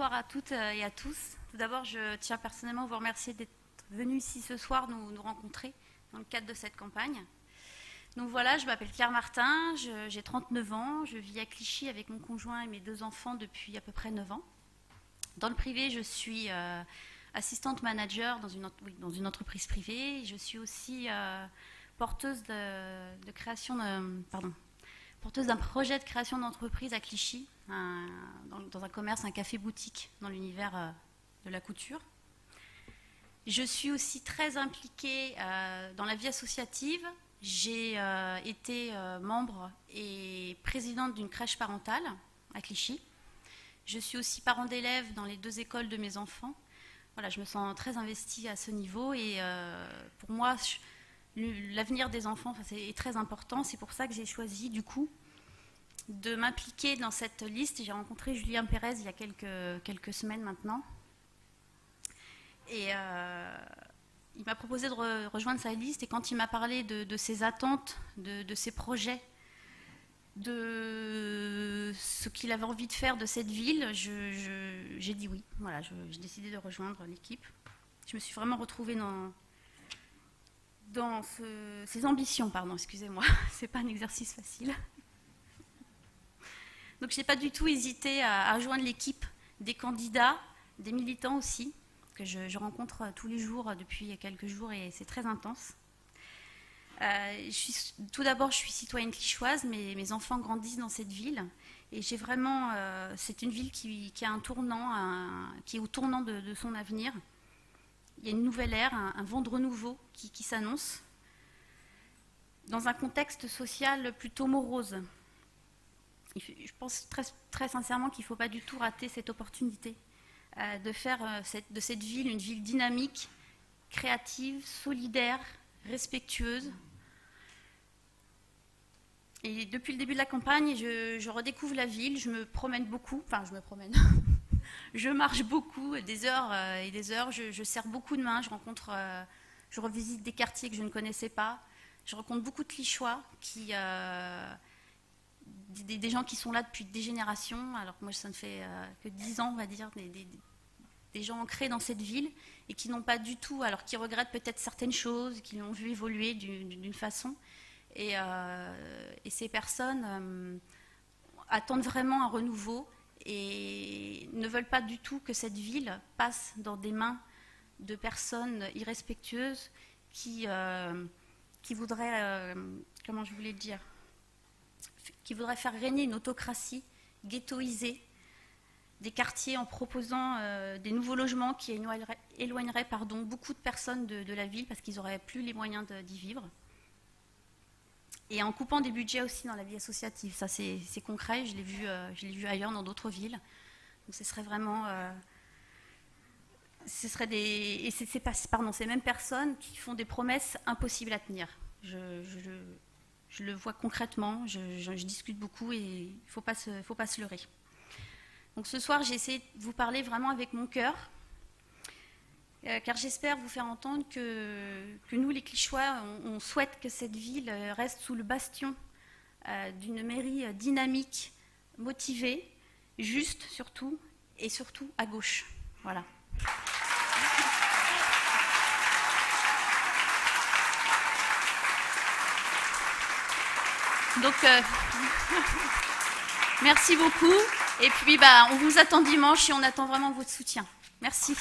bonsoir à toutes et à tous. Tout d'abord, je tiens personnellement à vous remercier d'être venus ici ce soir nous rencontrer dans le cadre de cette campagne. Donc voilà, je m'appelle Claire Martin, j'ai 39 ans, je vis à Clichy avec mon conjoint et mes 2 enfants depuis à peu près 9 ans. Dans le privé, je suis assistante manager dans une entreprise privée. Je suis aussi porteuse porteuse d'un projet de création d'entreprise à Clichy, dans un commerce, un café-boutique dans l'univers de la couture. Je suis aussi très impliquée dans la vie associative. J'ai été membre et présidente d'une crèche parentale à Clichy. Je suis aussi parent d'élèves dans les 2 écoles de mes enfants. Voilà, je me sens très investie à ce niveau et pour moi, l'avenir des enfants est très important. C'est pour ça que j'ai choisi du coup de m'impliquer dans cette liste. J'ai rencontré Julien Pérez il y a quelques semaines maintenant. Et il m'a proposé de rejoindre sa liste. Et quand il m'a parlé de ses attentes, de ses projets, de ce qu'il avait envie de faire de cette ville, j'ai dit oui. Voilà, j'ai décidé de rejoindre l'équipe. Je me suis vraiment retrouvée dans ses ambitions, pardon, excusez-moi. C'est pas un exercice facile. Donc je n'ai pas du tout hésité à rejoindre l'équipe des candidats, des militants aussi, que je rencontre tous les jours depuis quelques jours et c'est très intense. Tout d'abord, je suis citoyenne clichéoise, mais mes enfants grandissent dans cette ville et j'ai vraiment, c'est une ville qui a un tournant, qui est au tournant de son avenir. Il y a une nouvelle ère, un vent de renouveau qui s'annonce dans un contexte social plutôt morose. Je pense très sincèrement qu'il ne faut pas du tout rater cette opportunité de faire de cette ville une ville dynamique, créative, solidaire, respectueuse. Et depuis le début de la campagne, je redécouvre la ville, je me promène beaucoup, je marche beaucoup, des heures et des heures, je serre beaucoup de mains, je revisite des quartiers que je ne connaissais pas, je rencontre beaucoup de Clichéois des gens qui sont là depuis des générations, alors que moi ça ne fait que 10 ans, on va dire, des gens ancrés dans cette ville et qui n'ont pas du tout, alors qui regrettent peut-être certaines choses, qui l'ont vu évoluer d'une façon. Et ces personnes attendent vraiment un renouveau et ne veulent pas du tout que cette ville passe dans des mains de personnes irrespectueuses qui voudraient, comment je voulais le dire, qui voudraient faire régner une autocratie ghettoisée des quartiers en proposant des nouveaux logements qui éloigneraient beaucoup de personnes de la ville parce qu'ils n'auraient plus les moyens d'y vivre. Et en coupant des budgets aussi dans la vie associative. Ça, c'est concret, je l'ai vu ailleurs dans d'autres villes. Donc ce serait vraiment... ces mêmes personnes qui font des promesses impossibles à tenir. Je le vois concrètement, je discute beaucoup et il ne faut pas se leurrer. Donc ce soir, j'ai essayé de vous parler vraiment avec mon cœur, car j'espère vous faire entendre que nous, les Clichéois, on souhaite que cette ville reste sous le bastion d'une mairie dynamique, motivée, juste surtout, et surtout à gauche. Voilà. Donc, merci beaucoup. Et puis, on vous attend dimanche et on attend vraiment votre soutien. Merci.